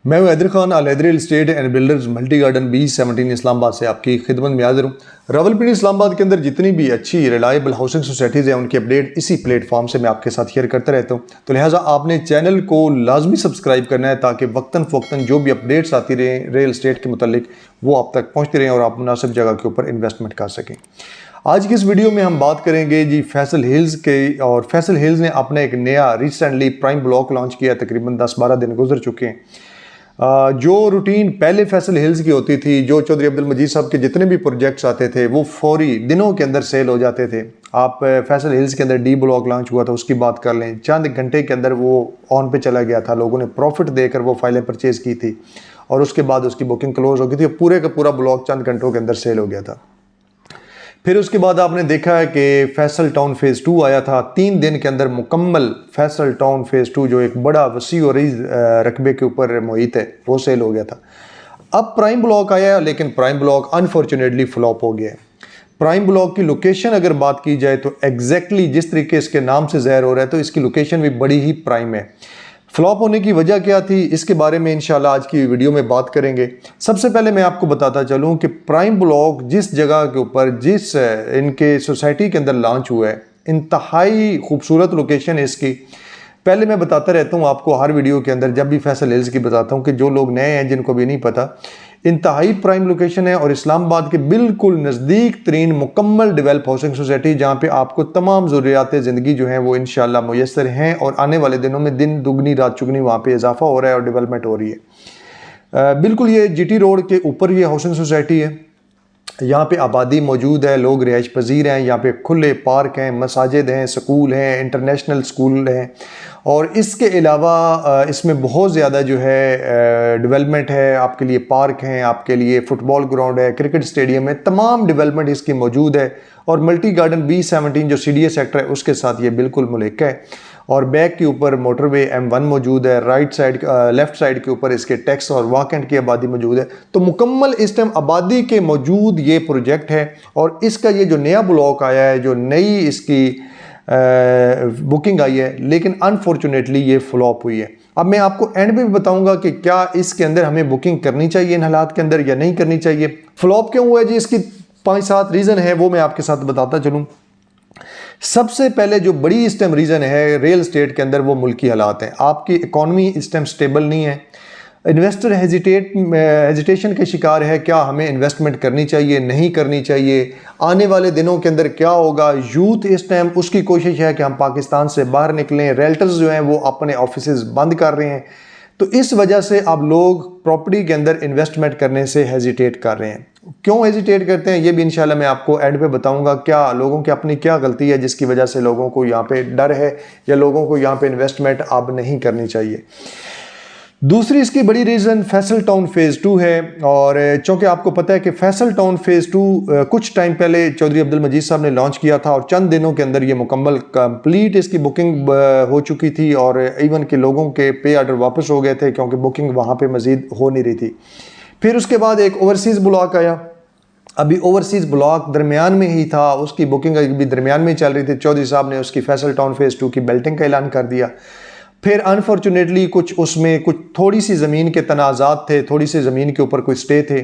मैं हूं Haider Khan, Al Haideri real estate and builders multi garden B17 Islamabad से आपकी खिदमत में हाजिर हूँ। रावलपिंडी इस्लामाबाद के अंदर जितनी भी अच्छी रिलायबल हाउसिंग सोसाइटीज़ हैं उनकी अपडेट इसी प्लेटफॉर्म से मैं आपके साथ शेयर करता रहता हूँ। तो लिहाजा आपने चैनल को लाजमी सब्सक्राइब करना है ताकि वक्तन फ़वक्तन जो भी अपडेट्स आती रहें रियल एस्टेट के मुतालिक वो आप तक पहुँचती रहें और आप मुनासिब जगह के ऊपर इन्वेस्टमेंट कर सकें। आज की इस वीडियो में हम बात करेंगे जी फैसल हिल्स के, और फैसल हिल्स ने अपना एक नया रिसेंटली प्राइम ब्लॉक लॉन्च किया। तकरीबन 10-12 दिन गुजर चुके हैं। जो रूटीन पहले फैसल हिल्स की होती थी, जो चौधरी अब्दुल मजीद साहब के जितने भी प्रोजेक्ट्स आते थे वो फौरी दिनों के अंदर सेल हो जाते थे। आप फैसल हिल्स के अंदर D ब्लॉक लॉन्च हुआ था, उसकी बात कर लें, चंद घंटे के अंदर वो ऑन पे चला गया था। लोगों ने प्रॉफिट देकर वो फाइलें परचेज की थी और उसके बाद उसकी बुकिंग क्लोज हो गई थी। पूरे का पूरा ब्लॉक चंद घंटों के अंदर सेल हो गया था। फिर उसके बाद आपने देखा है कि फैसल टाउन फेज़ 2 आया था। 3 दिन के अंदर मुकम्मल फैसल टाउन फेज़ 2 जो एक बड़ा वसी और रकबे के ऊपर मुहित है वो सेल हो गया था। अब प्राइम ब्लॉक आया, लेकिन प्राइम ब्लॉक अनफॉर्चुनेटली फ्लॉप हो गया है। प्राइम ब्लॉक की लोकेशन अगर बात की जाए तो एग्जैक्टली जिस तरीके इसके नाम से ज़ाहिर हो रहा है तो इसकी लोकेशन भी बड़ी ही प्राइम है। फ्लॉप होने की वजह क्या थी, इसके बारे में इंशाल्लाह आज की वीडियो में बात करेंगे। सबसे पहले मैं आपको बताता चलूं कि प्राइम ब्लॉक जिस जगह के ऊपर जिस इनके सोसाइटी के अंदर लॉन्च हुआ है, इंतहाई खूबसूरत लोकेशन है इसकी। पहले मैं बताता रहता हूं आपको हर वीडियो के अंदर, जब भी फैसल हिल्स की बताता हूं कि जो लोग नए हैं जिनको भी नहीं पता, इंतहाई प्राइम लोकेशन है और इस्लामाबाद के बिल्कुल नज़दीक तरीन मुकम्मल डेवलप हाउसिंग सोसाइटी, जहाँ पे आपको तमाम ज़रूरियात ज़िंदगी जो हैं वो इंशाल्लाह मुयस्सर हैं और आने वाले दिनों में दिन दुगनी रात चुगनी वहाँ पे इजाफा हो रहा है और डेवलपमेंट हो रही है। बिल्कुल ये GT रोड के ऊपर ये हाउसिंग सोसाइटी है। यहाँ पे आबादी मौजूद है, लोग रिहाइश पजीर हैं, यहाँ पे खुले पार्क हैं, मसाजिद हैं, स्कूल हैं, इंटरनेशनल स्कूल हैं और इसके अलावा इसमें बहुत ज़्यादा जो है डेवलपमेंट है। आपके लिए पार्क हैं, आपके लिए फ़ुटबॉल ग्राउंड है, क्रिकेट स्टेडियम है, तमाम डेवलपमेंट इसकी मौजूद है। और मल्टी गार्डन B17 जो CDA सेक्टर है उसके साथ ये बिल्कुल मुल्हिक है। और बैक के ऊपर मोटरवे M1 मौजूद है, राइट साइड लेफ्ट साइड के ऊपर इसके टैक्स और वाकेंट की आबादी मौजूद है। तो मुकम्मल इस टाइम आबादी के मौजूद ये प्रोजेक्ट है और इसका ये जो नया ब्लॉक आया है, जो नई इसकी बुकिंग आई है, लेकिन अनफॉर्चुनेटली ये फ्लॉप हुई है। अब मैं आपको एंड में भी बताऊंगा कि क्या इसके अंदर हमें बुकिंग करनी चाहिए इन हालात के अंदर या नहीं करनी चाहिए। फ्लॉप क्यों हुआ है जी, इसकी 5-7 रीज़न है, वो मैं आपके साथ बताता चलूँ। सबसे पहले जो बड़ी इस टाइम रीज़न है रियल एस्टेट के अंदर वो मुल्की हालात हैं। आपकी इकॉनमी इस टाइम स्टेबल नहीं है। इन्वेस्टर हेजिटेशन के शिकार है, क्या हमें इन्वेस्टमेंट करनी चाहिए नहीं करनी चाहिए, आने वाले दिनों के अंदर क्या होगा। यूथ इस टाइम उसकी कोशिश है कि हम पाकिस्तान से बाहर निकलें। रेल्टर्स जो हैं वो अपने ऑफिसेज बंद कर रहे हैं। तो इस वजह से अब लोग प्रॉपर्टी के अंदर इन्वेस्टमेंट करने से हेजिटेट कर रहे हैं। क्यों हेजिटेट करते हैं ये भी इंशाल्लाह मैं आपको एंड पे बताऊंगा। क्या लोगों की अपनी क्या गलती है जिसकी वजह से लोगों को यहाँ पे डर है या लोगों को यहाँ पे इन्वेस्टमेंट अब नहीं करनी चाहिए। दूसरी इसकी बड़ी रीज़न फैसल टाउन फेज़ 2 है। और चूँकि आपको पता है कि फैसल टाउन फेज़ 2 कुछ टाइम पहले चौधरी अब्दुल मजीद साहब ने लॉन्च किया था और चंद दिनों के अंदर ये मुकम्मल कंप्लीट इसकी बुकिंग हो चुकी थी और इवन के लोगों के पे ऑर्डर वापस हो गए थे क्योंकि बुकिंग वहाँ पे मज़ीद हो नहीं रही थी। फिर उसके बाद एक ओवरसीज़ ब्लॉक आया। अभी ओवरसीज़ ब्लॉक दरमियान में ही था, उसकी बुकिंग अभी दरमियान में ही चल रही थी। चौधरी साहब ने उसकी फैसल टाउन फेज़ 2 की बेल्टिंग का ऐलान कर दिया। फिर अनफॉर्चुनेटली कुछ उसमें कुछ थोड़ी सी ज़मीन के तनाज़ात थे, थोड़ी सी ज़मीन के ऊपर कुछ स्टे थे,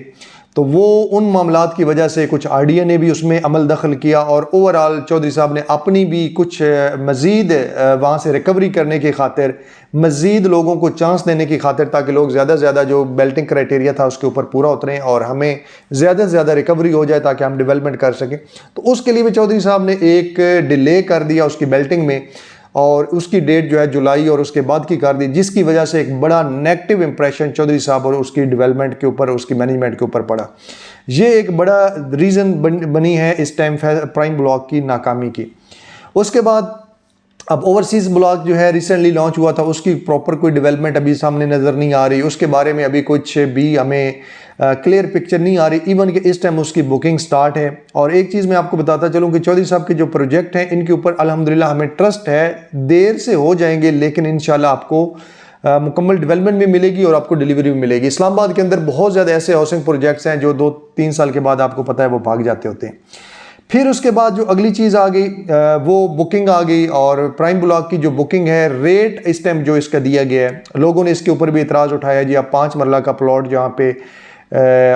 तो वो उन मामलात की वजह से कुछ RDA ने भी उसमें अमल दखल किया और ओवरऑल चौधरी साहब ने अपनी भी कुछ मज़ीद वहाँ से रिकवरी करने की खातिर, मज़ीद लोगों को चांस देने की खातिर, ताकि लोग ज़्यादा से ज़्यादा जो बेल्टिंग क्राइटेरिया था उसके ऊपर पूरा उतरें और हमें ज़्यादा से ज़्यादा रिकवरी हो जाए ताकि हम डेवलपमेंट कर सकें। तो उसके लिए भी चौधरी साहब ने एक डिले कर दिया उसकी बेल्टिंग में और उसकी डेट जो है जुलाई और उसके बाद की कर दी, जिसकी वजह से एक बड़ा नेगेटिव इंप्रेशन चौधरी साहब और उसकी डेवलपमेंट के ऊपर, उसकी मैनेजमेंट के ऊपर पड़ा। ये एक बड़ा रीज़न बनी है इस टाइम प्राइम ब्लॉक की नाकामी की। उसके बाद अब ओवरसीज़ ब्लॉक जो है रिसेंटली लॉन्च हुआ था, उसकी प्रॉपर कोई डेवलपमेंट अभी सामने नज़र नहीं आ रही। उसके बारे में अभी कुछ भी हमें क्लियर पिक्चर नहीं आ रही। इवन कि इस टाइम उसकी बुकिंग स्टार्ट है। और एक चीज़ मैं आपको बताता चलूँ कि चौधरी साहब के जो प्रोजेक्ट हैं इनके ऊपर अल्हम्दुलिल्लाह हमें ट्रस्ट है, देर से हो जाएंगे लेकिन इंशाल्लाह आपको मुकम्मल डेवलपमेंट भी मिलेगी और आपको डिलीवरी भी मिलेगी। इस्लामाबाद के अंदर बहुत ज़्यादा ऐसे हाउसिंग प्रोजेक्ट्स हैं जो 2-3 साल के बाद आपको पता है वो भाग जाते होते हैं। फिर उसके बाद जो अगली चीज़ आ गई वो बुकिंग आ गई, और प्राइम ब्लॉक की जो बुकिंग है, रेट इस टाइम जो इसका दिया गया है, लोगों ने इसके ऊपर भी इतराज़ उठाया जी आप 5 मरला का प्लॉट जहाँ पे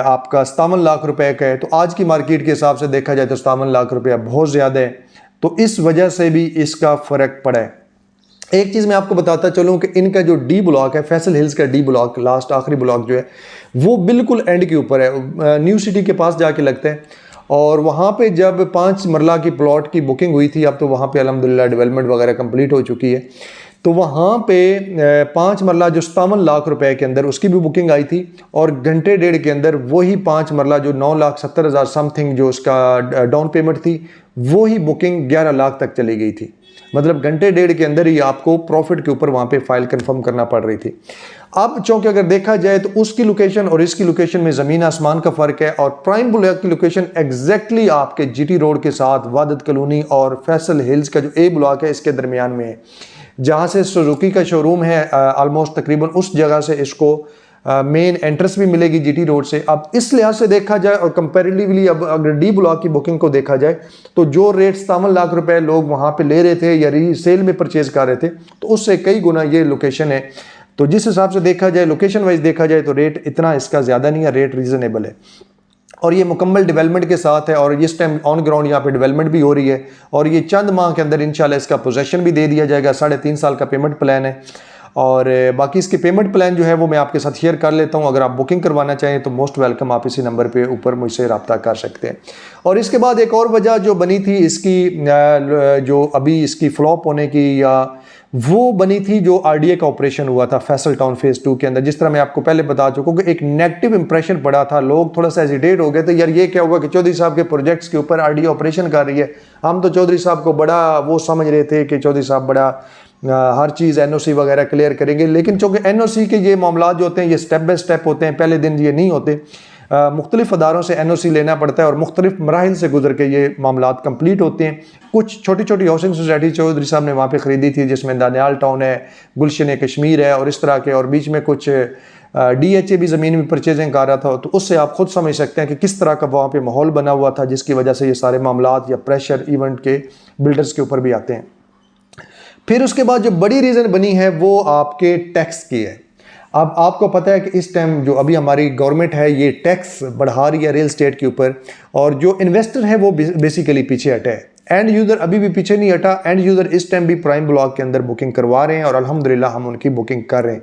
आपका 57 लाख रुपए का है, तो आज की मार्केट के हिसाब से देखा जाए तो 57 लाख रुपया बहुत ज़्यादा है, तो इस वजह से भी इसका फ़र्क पड़ा है। एक चीज़ मैं आपको बताता चलूँ कि इनका जो डी ब्लॉक है, फैसल हिल्स का डी ब्लॉक, लास्ट आखिरी ब्लॉक जो है वो बिल्कुल एंड के ऊपर है, न्यू सिटी के पास जाके लगता है। और वहाँ पे जब 5 मरला की प्लॉट की बुकिंग हुई थी, अब तो वहाँ पे अल्हम्दुलिल्लाह डेवलपमेंट वगैरह कंप्लीट हो चुकी है, तो वहाँ पे 5 मरला जो 57 लाख रुपए के अंदर उसकी भी बुकिंग आई थी, और घंटे डेढ़ के अंदर वही 5 मरला जो 9,70,000 समथिंग जो उसका डाउन पेमेंट थी, वही बुकिंग 11 लाख तक चली गई थी। मतलब घंटे डेढ़ के अंदर ही आपको प्रॉफिट के ऊपर वहाँ पे फाइल कंफर्म करना पड़ रही थी। अब चूंकि अगर देखा जाए तो उसकी लोकेशन और इसकी लोकेशन में ज़मीन आसमान का फ़र्क है, और प्राइम ब्लॉक की लोकेशन एग्जैक्टली आपके जीटी रोड के साथ वादत कॉलोनी और फैसल हिल्स का जो ए ब्लॉक है इसके दरमियान में है, जहाँ से सुजुकी का शोरूम है ऑलमोस्ट तकरीबन उस जगह से इसको मेन एंट्रेंस भी मिलेगी जीटी रोड से। अब इस लिहाज से देखा जाए और कंपैरेटिवली अब अगर डी ब्लॉक की बुकिंग को देखा जाए तो जो रेट 57 लाख रुपए लोग वहाँ पे ले रहे थे या रीसेल में परचेज कर रहे थे, तो उससे कई गुना ये लोकेशन है। तो जिस हिसाब से देखा जाए, लोकेशन वाइज देखा जाए, तो रेट इतना इसका ज़्यादा नहीं है, रेट रीज़नेबल है, और ये मुकम्मल डेवलपमेंट के साथ है, और इस टाइम ऑन ग्राउंड यहाँ पे डेवलपमेंट भी हो रही है, और ये चंद माह के अंदर इंशाल्लाह इसका पोजेसन भी दे दिया जाएगा। 3.5 साल का पेमेंट प्लान है, और बाकी इसके पेमेंट प्लान जो है वो मैं आपके साथ शेयर कर लेता हूँ। अगर आप बुकिंग करवाना चाहें तो मोस्ट वेलकम, आप इसी नंबर पे ऊपर मुझसे रब्ता कर सकते हैं। और इसके बाद एक और वजह जो बनी थी इसकी, जो अभी इसकी फ्लॉप होने की, या वो बनी थी जो आरडीए का ऑपरेशन हुआ था फैसल टाउन फेज 2 के अंदर। जिस तरह मैं आपको पहले बता चुका हूँ कि एक नेगेटिव इंप्रेशन पड़ा था, लोग थोड़ा सा हेजिटेट हो गए थे, यार ये क्या हुआ कि चौधरी साहब के प्रोजेक्ट्स के ऊपर आरडीए ऑपरेशन कर रही है। हम तो चौधरी साहब को बड़ा वो समझ रहे थे कि चौधरी साहब बड़ा हर चीज़ एनओसी वगैरह क्लियर करेंगे, लेकिन चूँकि एनओसी के ये मामला जो होते हैं ये स्टेप बाय स्टेप होते हैं, पहले दिन ये नहीं होते। मुख्तलिफ अदारों से एनओसी लेना पड़ता है और मुख्तलिफ मराहिल से गुजर के ये मामला कंप्लीट होते हैं। कुछ छोटी छोटी हाउसिंग सोसाइटी चौधरी साहब ने वहाँ पे ख़रीदी थी, जिसमें दानियाल टाउन है, गुलशन कश्मीर है और इस तरह के, और बीच में कुछ DHA भी ज़मीन में परचेजिंग कर रहा था। तो उससे आप खुद समझ सकते हैं कि किस तरह का वहाँ पे माहौल बना हुआ था, जिसकी वजह से ये सारे मामलात या प्रेशर इवेंट के बिल्डर्स के ऊपर भी आते हैं। फिर उसके बाद जो बड़ी रीज़न बनी है वो आपके टैक्स की है। अब आपको पता है कि इस टाइम जो अभी हमारी गवर्नमेंट है ये टैक्स बढ़ा रही है रियल एस्टेट के ऊपर, और जो इन्वेस्टर है वो बेसिकली पीछे हटा है। एंड यूज़र अभी भी पीछे नहीं हटा, एंड यूज़र इस टाइम भी प्राइम ब्लॉक के अंदर बुकिंग करवा रहे हैं, और अल्हम्दुलिल्लाह हम उनकी बुकिंग कर रहे हैं।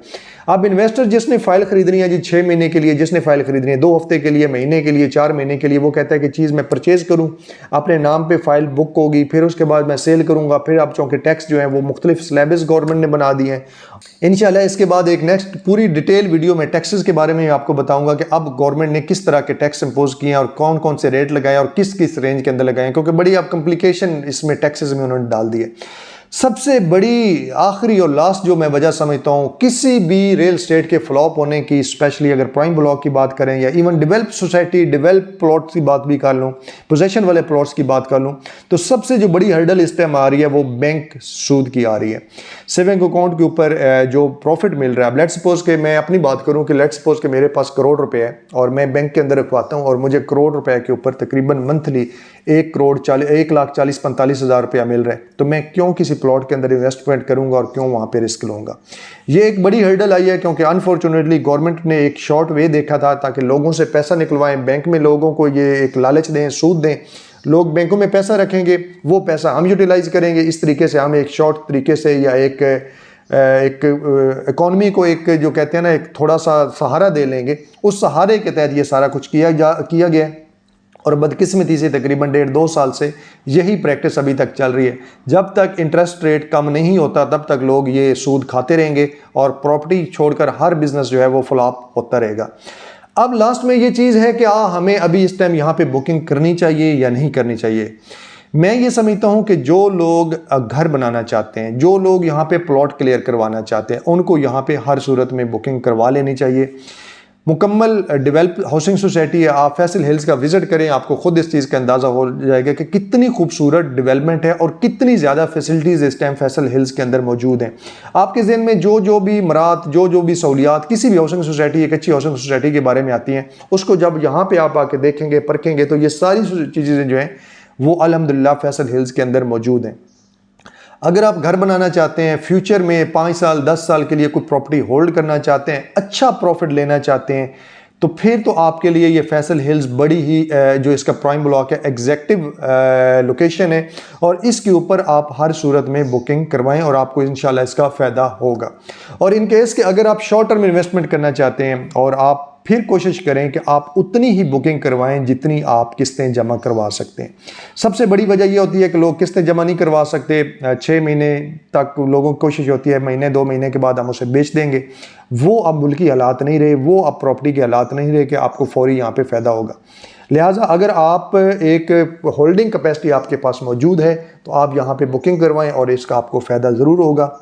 अब इन्वेस्टर जिसने फाइल खरीदनी है जी 6 महीने के लिए, जिसने फाइल खरीदनी है 2 हफ्ते के लिए, महीने के लिए, 4 महीने के लिए, वो कहता है कि चीज़ मैं परचेज़ करूँ, अपने नाम पे फाइल बुक होगी, फिर उसके बाद मैं सेल करूँगा, फिर आप चूँकि टैक्स जो है वो मुख्तलिफ स्लैब्स गवर्नमेंट ने बना दिए हैं। इंशाल्लाह इसके बाद एक नेक्स्ट पूरी डिटेल वीडियो में टैक्सेस के बारे में आपको बताऊंगा कि अब गवर्नमेंट ने किस तरह के टैक्स इंपोज किए हैं और कौन कौन से रेट लगाए और किस किस रेंज के अंदर लगाए, क्योंकि बड़ी अब कॉम्प्लिकेशन इसमें टैक्सेस में उन्होंने डाल दी है। सबसे बड़ी आखिरी और लास्ट जो मैं वजह समझता हूँ किसी भी रियल एस्टेट के फ्लॉप होने की, स्पेशली अगर प्राइम ब्लॉक की बात करें या even develop society develop plots की बात भी कर लूँ, पोजेशन वाले प्लॉट्स की बात कर लूँ, तो सबसे जो बड़ी हर्डल इस टाइम आ रही है वो बैंक सूद की आ रही है। सेविंग अकाउंट के ऊपर जो प्रॉफिट मिल रहा है, अब लेट्स सपोज के मैं अपनी बात करूँ कि लेट्स सपोज के मेरे पास करोड़ रुपए है और मैं बैंक के अंदर रखवाता हूँ और मुझे करोड़ रुपए के ऊपर तकरीबन मंथली 1,40,45,000 रुपया मिल रहा है, तो मैं क्यों किसी प्लॉट के अंदर इन्वेस्टमेंट करूंगा और क्यों वहाँ पे रिस्क लूँगा। ये एक बड़ी हर्डल आई है, क्योंकि अनफॉर्चुनेटली गवर्नमेंट ने एक शॉर्ट वे देखा था ताकि लोगों से पैसा निकलवाएं, बैंक में लोगों को ये एक लालच दें, सूद दें, लोग बैंकों में पैसा रखेंगे, वो पैसा हम यूटिलाइज करेंगे, इस तरीके से हम एक शॉर्ट तरीके से या एक इकॉनमी को एक जो कहते हैं ना एक थोड़ा सा सहारा दे लेंगे, उस सहारे के तहत ये सारा कुछ किया गया। और बदकिस्मती से तकरीबन 1.5-2 साल से यही प्रैक्टिस अभी तक चल रही है। जब तक इंटरेस्ट रेट कम नहीं होता तब तक लोग ये सूद खाते रहेंगे और प्रॉपर्टी छोड़कर हर बिजनेस जो है वो फ्लॉप होता रहेगा। अब लास्ट में ये चीज़ है कि हमें अभी इस टाइम यहाँ पे बुकिंग करनी चाहिए या नहीं करनी चाहिए। मैं ये समझता हूँ कि जो लोग घर बनाना चाहते हैं, जो लोग यहाँ पे प्लॉट क्लियर करवाना चाहते हैं, उनको यहाँ पे हर सूरत में बुकिंग करवा लेनी चाहिए। मुकम्मल डेवलप हाउसिंग सोसाइटी है, आप फैसल हिल्स का विजिट करें, आपको खुद इस चीज़ का अंदाज़ा हो जाएगा कि कितनी खूबसूरत डेवलपमेंट है और कितनी ज़्यादा फैसिलिटीज़ इस टाइम फैसल हिल्स के अंदर मौजूद हैं। आपके ज़हन में जो भी मरात, जो भी सहूलियात किसी भी हाउसिंग सोसाइटी, एक अच्छी हाउसिंग सोसाइटी के बारे में आती हैं, उसको जब यहाँ पर आप आके देखेंगे, परखेंगे, तो ये सारी चीज़ें जो हैं वो अल्हम्दुलिल्लाह फैसल हिल्स के अंदर मौजूद हैं। अगर आप घर बनाना चाहते हैं, फ्यूचर में 5 साल 10 साल के लिए कोई प्रॉपर्टी होल्ड करना चाहते हैं, अच्छा प्रॉफिट लेना चाहते हैं, तो फिर तो आपके लिए ये फैसल हिल्स बड़ी ही जो इसका प्राइम ब्लॉक है एग्जैक्टिव लोकेशन है, और इसके ऊपर आप हर सूरत में बुकिंग करवाएं और आपको इंशाल्लाह इसका फ़ायदा होगा। और इन केस के अगर आप शॉर्ट टर्म इन्वेस्टमेंट करना चाहते हैं और आप फिर कोशिश करें कि आप उतनी ही बुकिंग करवाएं जितनी आप किस्तें जमा करवा सकते हैं। सबसे बड़ी वजह यह होती है कि लोग किस्तें जमा नहीं करवा सकते, 6 महीने तक लोगों की कोशिश होती है, महीने 2 महीने के बाद हम उसे बेच देंगे। वो अब मुल्की हालात नहीं रहे, वो अब प्रॉपर्टी के हालात नहीं रहे कि आपको फौरी यहाँ पे फ़ायदा होगा। लिहाजा अगर आप एक होल्डिंग कैपेसिटी आपके पास मौजूद है तो आप यहाँ पे बुकिंग करवाएं और इसका आपको फ़ायदा ज़रूर होगा।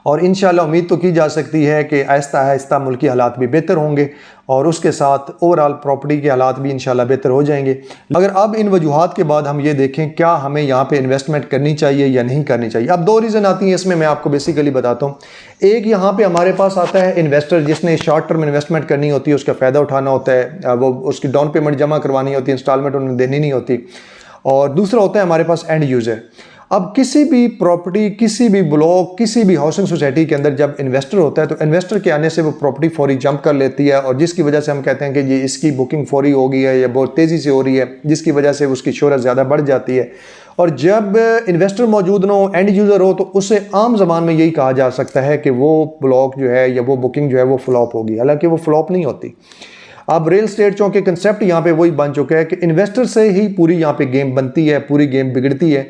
और इंशाल्लाह उम्मीद तो की जा सकती है कि आहिस्ता आहिस्ता मुल्की हालात भी बेहतर होंगे और उसके साथ ओवरऑल प्रॉपर्टी के हालात भी इंशाल्लाह बेहतर हो जाएंगे। अगर अब इन वजूहात के बाद हम ये देखें क्या हमें यहाँ पे इन्वेस्टमेंट करनी चाहिए या नहीं करनी चाहिए, अब 2 रीज़न आती हैं इसमें, मैं आपको बेसिकली बताता हूँ। एक यहाँ पे हमारे पास आता है इन्वेस्टर जिसने शॉर्ट टर्म इन्वेस्टमेंट करनी होती है, उसका फ़ायदा उठाना होता है, वो उसकी डाउन पेमेंट जमा करवानी होती है, इंस्टॉलमेंट उन्हें देनी नहीं होती। और दूसरा होता है हमारे पास एंड यूज़र। अब किसी भी प्रॉपर्टी, किसी भी ब्लॉक, किसी भी हाउसिंग सोसाइटी के अंदर जब इन्वेस्टर होता है तो इन्वेस्टर के आने से वो प्रॉपर्टी फौरी जंप कर लेती है, और जिसकी वजह से हम कहते हैं कि ये इसकी बुकिंग फौरी हो गई है या बहुत तेज़ी से हो रही है, जिसकी वजह से उसकी शोहरत ज़्यादा बढ़ जाती है। और जब इन्वेस्टर मौजूद ना हो, एंड यूज़र हो, तो उसे आम ज़बान में यही कहा जा सकता है कि वो ब्लॉक जो है या वो बुकिंग जो है वो फ्लॉप होगी, हालांकि वो फ्लॉप नहीं होती। अब रियल स्टेट चौंके कंसेप्ट यहाँ पे वही बन चुका है कि इन्वेस्टर से ही पूरी यहाँ पे गेम बनती है, पूरी गेम बिगड़ती है,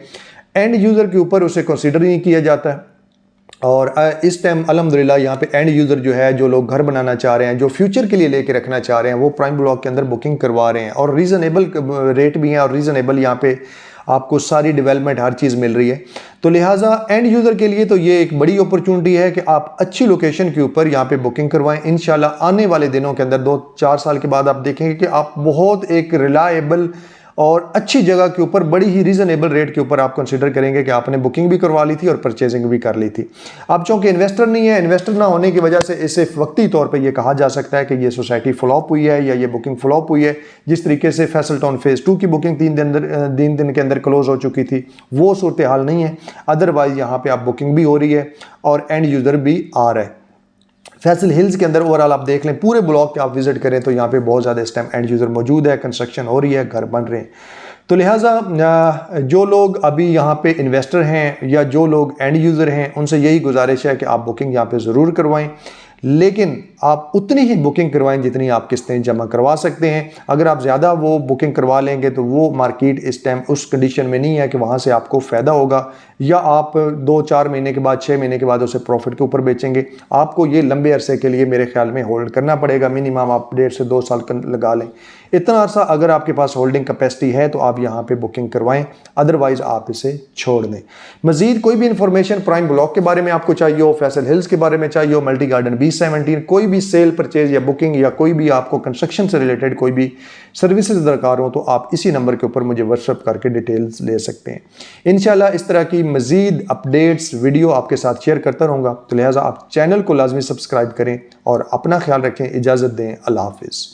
एंड यूज़र के ऊपर उसे कंसीडर नहीं किया जाता है। और इस टाइम अल्हम्दुलिल्लाह यहाँ पे एंड यूज़र जो है, जो लोग घर बनाना चाह रहे हैं, जो फ्यूचर के लिए लेके रखना चाह रहे हैं, वो प्राइम ब्लॉक के अंदर बुकिंग करवा रहे हैं और रीज़नेबल रेट भी हैं और रीज़नेबल यहाँ पे आपको सारी डेवलपमेंट हर चीज़ मिल रही है। तो लिहाजा एंड यूज़र के लिए तो ये एक बड़ी अपॉर्चुनिटी है कि आप अच्छी लोकेशन के ऊपर यहाँ पे बुकिंग करवाएं। इंशाल्लाह आने वाले दिनों के अंदर 2-4 साल के बाद आप देखेंगे कि आप बहुत एक रिलायबल और अच्छी जगह के ऊपर बड़ी ही रीज़नेबल रेट के ऊपर आप कंसीडर करेंगे कि आपने बुकिंग भी करवा ली थी और परचेजिंग भी कर ली थी। अब चूंकि इन्वेस्टर नहीं है, इन्वेस्टर ना होने की वजह से इसे वक्ती तौर पे ये कहा जा सकता है कि ये सोसाइटी फ्लॉप हुई है या ये बुकिंग फ्लॉप हुई है। जिस तरीके से फैसल टाउन फेज़ 2 की बुकिंग 3 दिन के अंदर क्लोज हो चुकी थी, वो सूरत हाल नहीं है। अदरवाइज़ यहाँ पर आप बुकिंग भी हो रही है और एंड यूज़र भी आ रहा है। फैसल हिल्स के अंदर ओवरऑल आप देख लें, पूरे ब्लॉक के आप विजिट करें तो यहाँ पे बहुत ज़्यादा इस टाइम एंड यूज़र मौजूद है, कंस्ट्रक्शन हो रही है, घर बन रहे हैं। तो लिहाजा जो लोग अभी यहाँ पे इन्वेस्टर हैं या जो लोग एंड यूज़र हैं, उनसे यही गुजारिश है कि आप बुकिंग यहाँ पे ज़रूर करवाएं, लेकिन आप उतनी ही बुकिंग करवाएं जितनी आप किस्तें जमा करवा सकते हैं। अगर आप ज़्यादा वो बुकिंग करवा लेंगे तो वो मार्केट इस टाइम उस कंडीशन में नहीं है कि वहाँ से आपको फ़ायदा होगा, या आप 2-4 महीने के बाद 6 महीने के बाद उसे प्रॉफिट के ऊपर बेचेंगे। आपको ये लंबे अरसे के लिए मेरे ख्याल में होल्ड करना पड़ेगा, मिनिमम आप 1.5 से 2 साल लगा लें। इतना अरसा अगर आपके पास होल्डिंग कैपेसिटी है तो आप यहाँ पे बुकिंग करवाएं, अदरवाइज़ आप इसे छोड़ दें। मज़ीद कोई भी इंफॉर्मेशन प्राइम ब्लॉक के बारे में आपको चाहिए हो, फैसल हिल्स के बारे में चाहिए हो, मल्टी गार्डन B17, कोई भी सेल परचेज या बुकिंग या कोई भी आपको कंस्ट्रक्शन से रिलेटेड कोई भी सर्विसेज दरकार हो, तो आप इसी नंबर के ऊपर मुझे व्हाट्सएप करके डिटेल्स ले सकते हैं। इंशाल्लाह इस तरह की मज़ीद अपडेट्स वीडियो आपके साथ शेयर करता रहूँगा, तो लिहाजा आप चैनल को लाजमी सब्सक्राइब करें और अपना ख्याल रखें। इजाज़त दें, अल्लाह हाफिज़।